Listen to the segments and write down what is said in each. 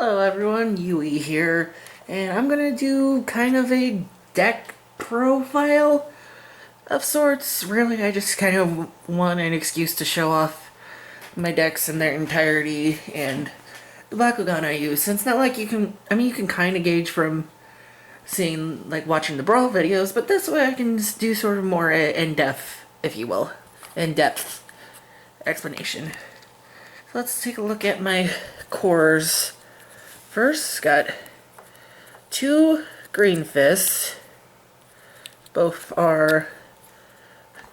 Hello everyone, Yui here, and I'm gonna do kind of a deck profile of sorts. Really, I just kind of want an excuse to show off my decks in their entirety and the Bakugan I use. Since not like you can kind of gauge from seeing, like watching the Brawl videos, but this way I can just do sort of more in-depth, if you will, in-depth explanation. So let's take a look at my cores. First, got two Green Fists. Both are,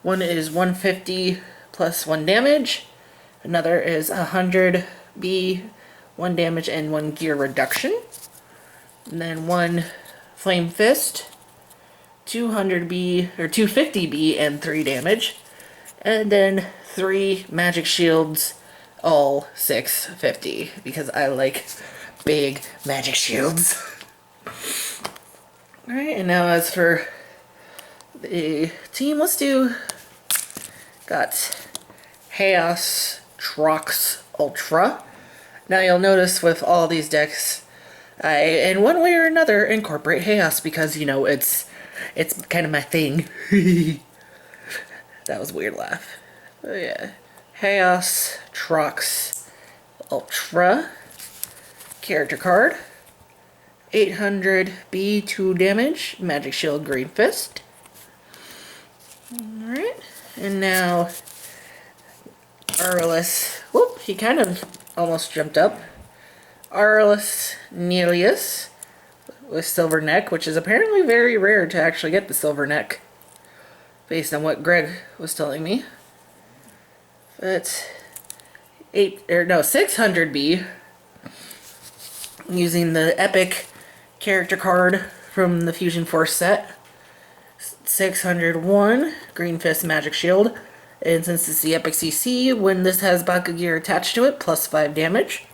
one is 150 plus 1 damage. Another is 100 B, 1 damage and 1 gear reduction. And then one Flame Fist, 200 B, or 250 B and 3 damage. And then 3 Magic Shields, all 650, because I like big magic shields. Alright, and now as for the team, got Chaos Trox Ultra. Now you'll notice with all these decks, I, in one way or another, incorporate Chaos because, you know, it's kind of my thing. That was a weird laugh. But yeah, Chaos Trox Ultra. Character card, 800 B, 2 damage, Magic Shield, Green Fist. Alright, and now Aurelus, whoop, he kind of almost jumped up. Aurelus Nelius with Silver Neck, which is apparently very rare to actually get the Silver Neck, based on what Greg was telling me. But 600 B, using the epic character card from the Fusion Force set. 601 Green Fist Magic Shield, and since it's the epic CC, when this has Baku Gear attached to it, plus 5 damage.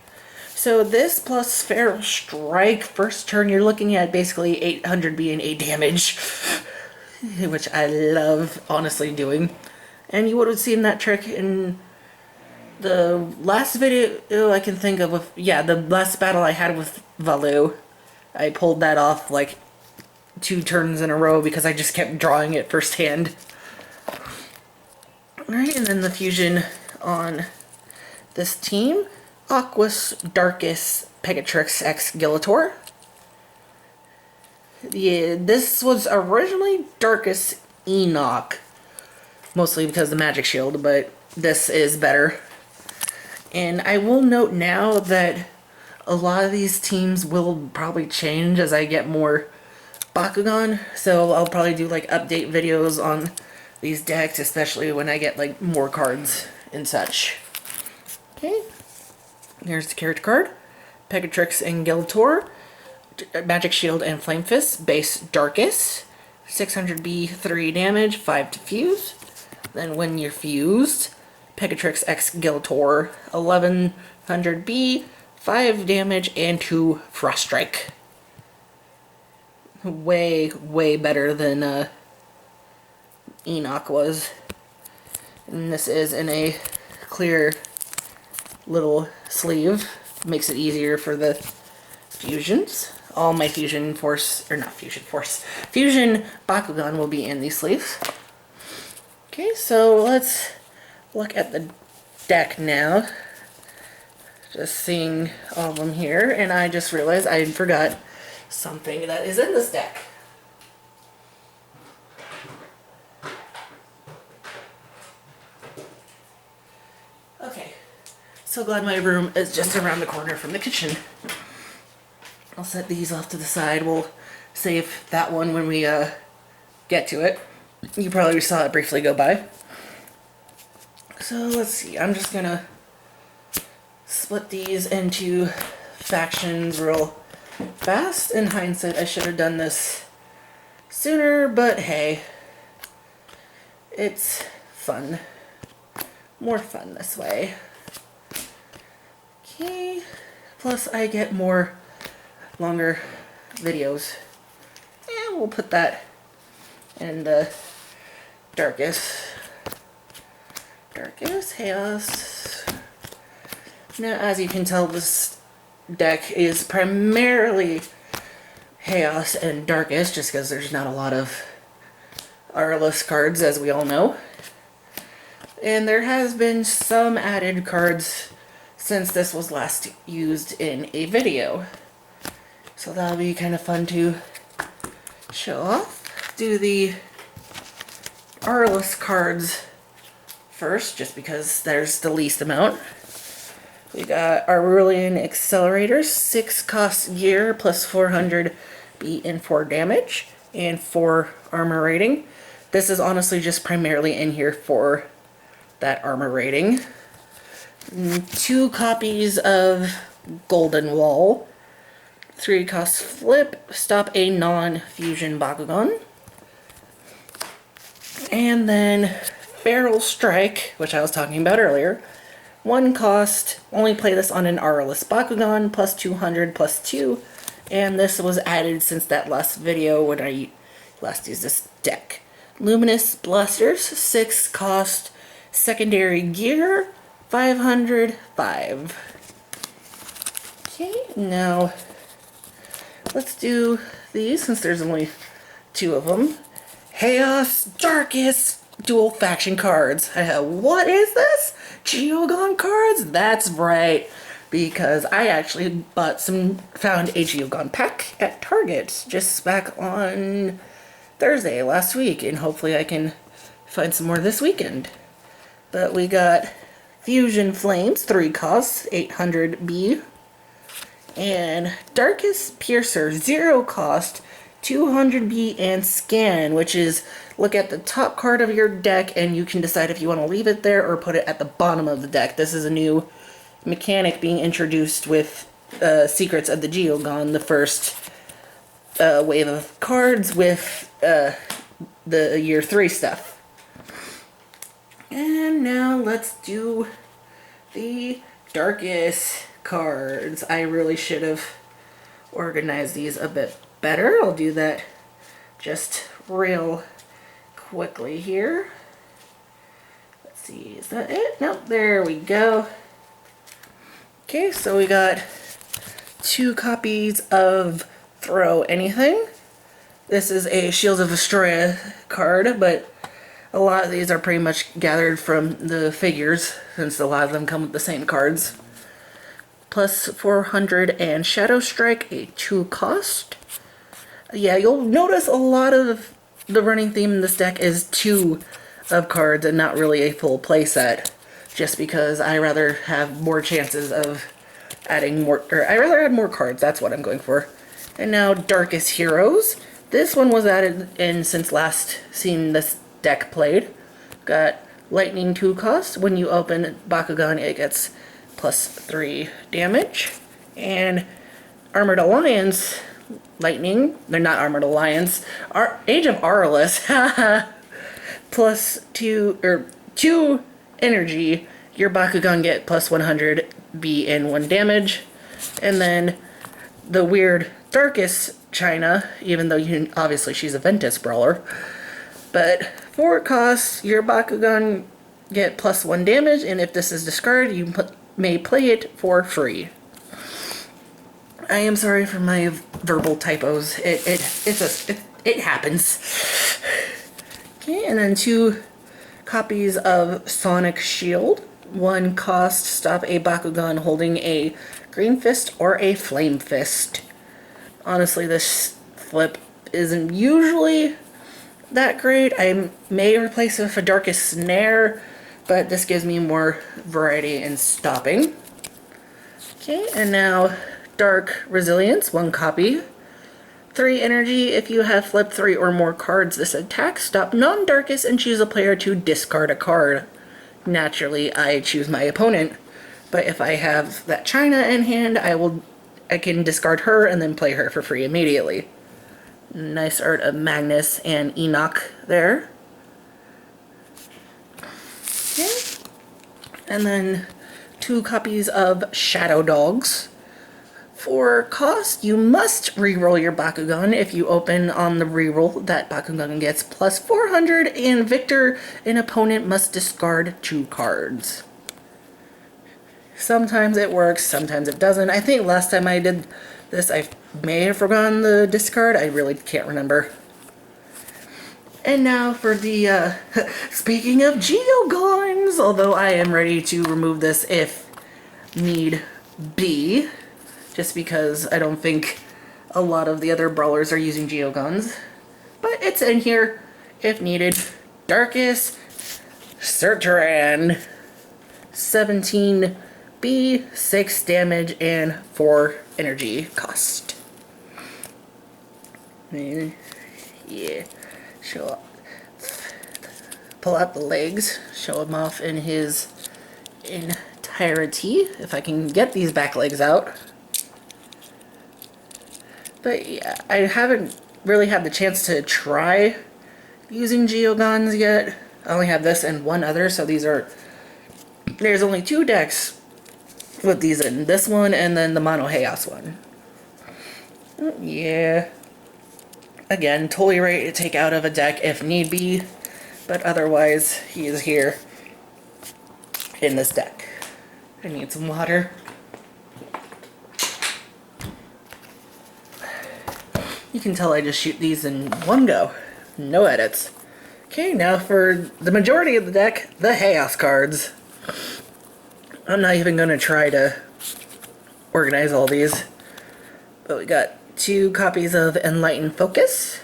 So this plus Feral Strike, first turn you're looking at basically 800 B and 8 damage, which I love honestly doing. And you would have seen that trick in the last video I can think of, the last battle I had with Valu. I pulled that off like 2 turns in a row because I just kept drawing it firsthand. Alright, and then the fusion on this team. Aquos Darkus Pegatrix X Gillator. Yeah, this was originally Darkus Enoch, mostly because of the Magic Shield, but this is better. And I will note now that a lot of these teams will probably change as I get more Bakugan, so I'll probably do like update videos on these decks, especially when I get like more cards and such. Okay, here's the character card. Pegatrix and Gillator, Magic Shield and Flame Fist, base Darkus, 600 B, 3 damage, 5 to fuse. Then when you're fused, Pegatrix X Gillator, 1100 B, 5 damage, and 2 Frost Strike. Way, way better than Enoch was. And this is in a clear little sleeve. Makes it easier for the fusions. All my Fusion Bakugan will be in these sleeves. Okay, so let's look at the deck now. Just seeing all of them here, and I just realized I forgot something that is in this deck. Okay, so glad my room is just around the corner from the kitchen. I'll set these off to the side. We'll save that one when we get to it. You probably saw it briefly go by. So let's see, I'm just gonna split these into factions real fast. In hindsight, I should have done this sooner, but hey, it's fun. More fun this way. Okay, plus I get more longer videos. And we'll put that in the Darkus Chaos. Now, as you can tell, this deck is primarily Chaos and Darkest, just because there's not a lot of Aurelus cards, as we all know. And there has been some added cards since this was last used in a video. So that'll be kind of fun to show off. Do the Aurelus cards first, just because there's the least amount. We got Aurelian Accelerator, 6 cost gear plus 400 beat and 4 damage, and 4 armor rating. This is honestly just primarily in here for that armor rating. 2 copies of Golden Wall, 3 cost flip, stop a non-fusion Bakugan. And then Barrel Strike, which I was talking about earlier. 1 cost, only play this on an Aurelus Bakugan, plus 200, plus 2. And this was added since that last video when I last used this deck. Luminous Blasters, 6 cost, secondary gear, 505. Okay, now let's do these since there's only 2 of them. Chaos Darkest dual faction cards. What is this? Geogon cards? That's right, because I actually found a Geogon pack at Target just back on Thursday last week, and hopefully I can find some more this weekend. But we got Fusion Flames, 3 costs, 800B, and Darkest Piercer, 0 cost, 200B, and Scan, which is look at the top card of your deck and you can decide if you want to leave it there or put it at the bottom of the deck. This is a new mechanic being introduced with Secrets of the Geogon, the first wave of cards with the year 3 stuff. And now let's do the Darkest cards. I really should have organized these a bit better. I'll do that just real quickly here. Let's see, is that it? Nope, there we go. Okay, so we got 2 copies of Throw Anything. This is a Shields of Vestroia card, but a lot of these are pretty much gathered from the figures, since a lot of them come with the same cards. Plus 400 and Shadow Strike, a 2 cost. Yeah, you'll notice a lot of the running theme in this deck is 2 of cards and not really a full playset, just because I rather have more chances of adding more, or I rather add more cards, that's what I'm going for. And now Darkest Heroes. This one was added in since last seen this deck played. Got Lightning 2 cost. When you open Bakugan, it gets plus 3 damage. And Armored Alliance Lightning, they're not Armored Alliance, Age of Aurelus, plus 2 energy, your Bakugan get plus 100 B and 1 damage. And then the weird Darkest China, even though obviously she's a Ventus Brawler, but 4 costs, your Bakugan get plus 1 damage, and if this is discarded, you may play it for free. I am sorry for my verbal typos. It happens. Okay, and then 2 copies of Sonic Shield. 1 cost, stop a Bakugan holding a Green Fist or a Flame Fist. Honestly, this flip isn't usually that great. I may replace it with a Darkest Snare, but this gives me more variety in stopping. Okay, and now Dark Resilience, 1 copy. 3 energy, if you have flipped 3 or more cards this attack, stop non-Darkest and choose a player to discard a card. Naturally, I choose my opponent, but if I have that China in hand, I can discard her and then play her for free immediately. Nice art of Magnus and Enoch there. Okay. And then 2 copies of Shadow Dogs. For cost, you must reroll your Bakugan. If you open on the reroll, that Bakugan gets plus 400, and Victor, an opponent, must discard 2 cards. Sometimes it works, sometimes it doesn't. I think last time I did this, I may have forgotten the discard. I really can't remember. And now for the, speaking of Geogons, although I am ready to remove this if need be, just because I don't think a lot of the other brawlers are using Geogons. But it's in here if needed. Darkus Surturan, 17B, 6 damage, and 4 energy cost. And yeah, show up. Pull out the legs, show him off in his entirety, if I can get these back legs out. But yeah, I haven't really had the chance to try using Geogons yet. I only have this and one other, so there's only 2 decks with these in. This one and then the Mono Chaos one. Yeah. Again, totally ready to take out of a deck if need be, but otherwise he is here in this deck. I need some water. You can tell I just shoot these in one go. No edits. Okay, now for the majority of the deck, the Chaos cards. I'm not even going to try to organize all these. But we got 2 copies of Enlightened Focus.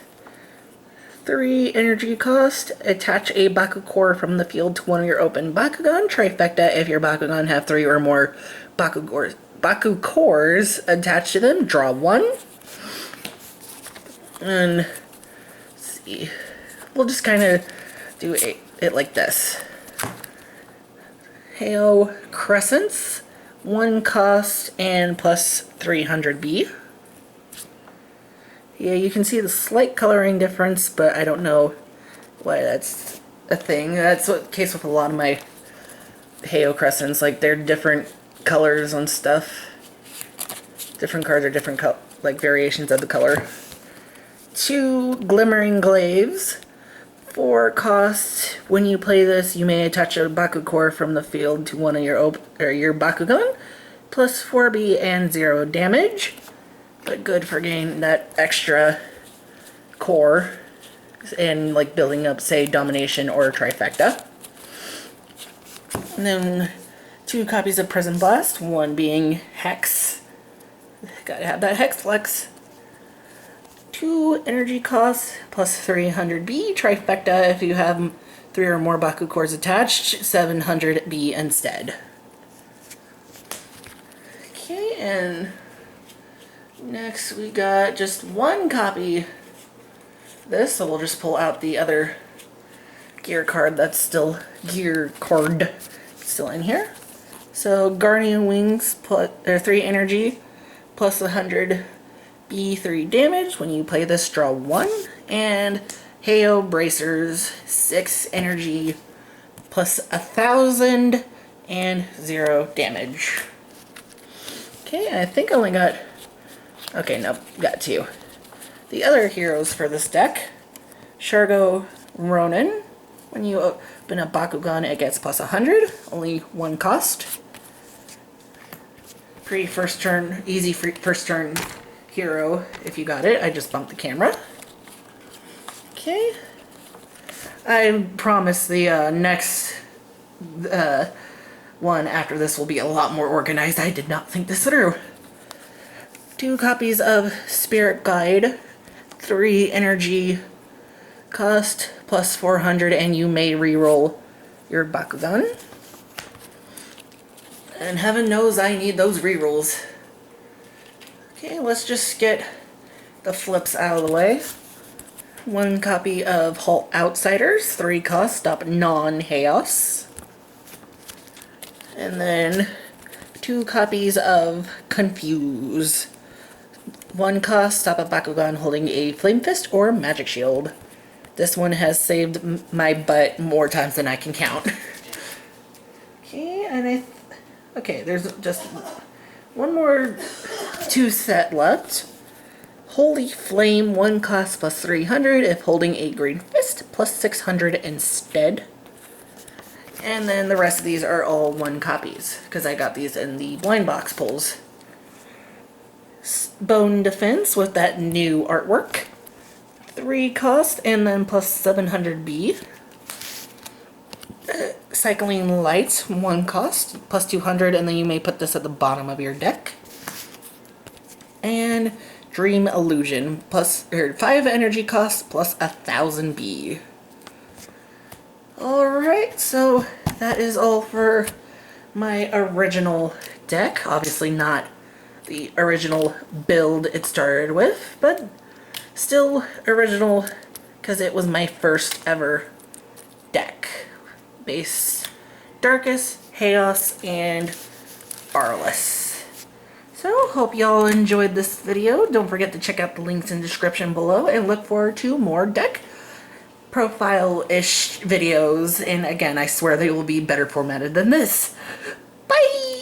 3 energy cost. Attach a Baku Core from the field to one of your open Bakugan. Trifecta if your Bakugan have 3 or more Baku Cores attached to them. Draw 1. And let's see. We'll just kind of do it like this. Hail Crescents, 1 cost and plus 300B. Yeah, you can see the slight coloring difference, but I don't know why that's a thing. That's the case with a lot of my Hail Crescents. Like, they're different colors on stuff. Different cards are different like variations of the color. 2 Glimmering Glaives. 4 cost. When you play this, you may attach a Baku Core from the field to one of your Bakugan. Plus 4B and 0 damage. But good for getting that extra core and like building up, say, Domination or Trifecta. And then 2 copies of Prison Blast. 1 being Hex. Gotta have that Hex Flex. 2 energy costs plus 300B. Trifecta if you have 3 or more Baku Cores attached. 700B instead. Okay, and next we got just 1 copy of this, so we'll just pull out the other gear card that's still still in here. So Guardian Wings plus 3 energy plus 100 B3 damage. When you play this, draw 1. And Heo Bracers, 6 energy plus 1,000 and 0 damage. Okay, I think I only got... Okay, nope, got 2. The other heroes for this deck, Shargo Ronin. When you open a Bakugan, it gets plus 100, only 1 cost. Pretty first turn, easy first turn hero if you got it. I just bumped the camera. Okay. I promise the next one after this will be a lot more organized. I did not think this through. 2 copies of Spirit Guide, 3 energy cost plus 400, and you may reroll your Bakugan. And heaven knows I need those rerolls. Okay, let's just get the flips out of the way. 1 copy of Halt Outsiders, 3 cost, stop non-chaos. And then 2 copies of Confuse. 1 cost, stop a Bakugan holding a Flame Fist or Magic Shield. This one has saved my butt more times than I can count. Okay, and okay, there's just one more 2 set left. Holy Flame, 1 cost plus 300 if holding a Green Fist, plus 600 instead. And then the rest of these are all 1 copies, because I got these in the blind box pulls. Bone Defense with that new artwork. 3 cost, and then plus 700B. Cycling Lights, 1 cost, plus 200, and then you may put this at the bottom of your deck. And Dream Illusion, plus 5 energy cost, plus 1000B. Alright, so that is all for my original deck. Obviously not the original build it started with, but still original because it was my first ever deck. Base Darkus, Chaos, and Arliss. So, hope y'all enjoyed this video. Don't forget to check out the links in the description below and look forward to more deck profile-ish videos. And again, I swear they will be better formatted than this. Bye!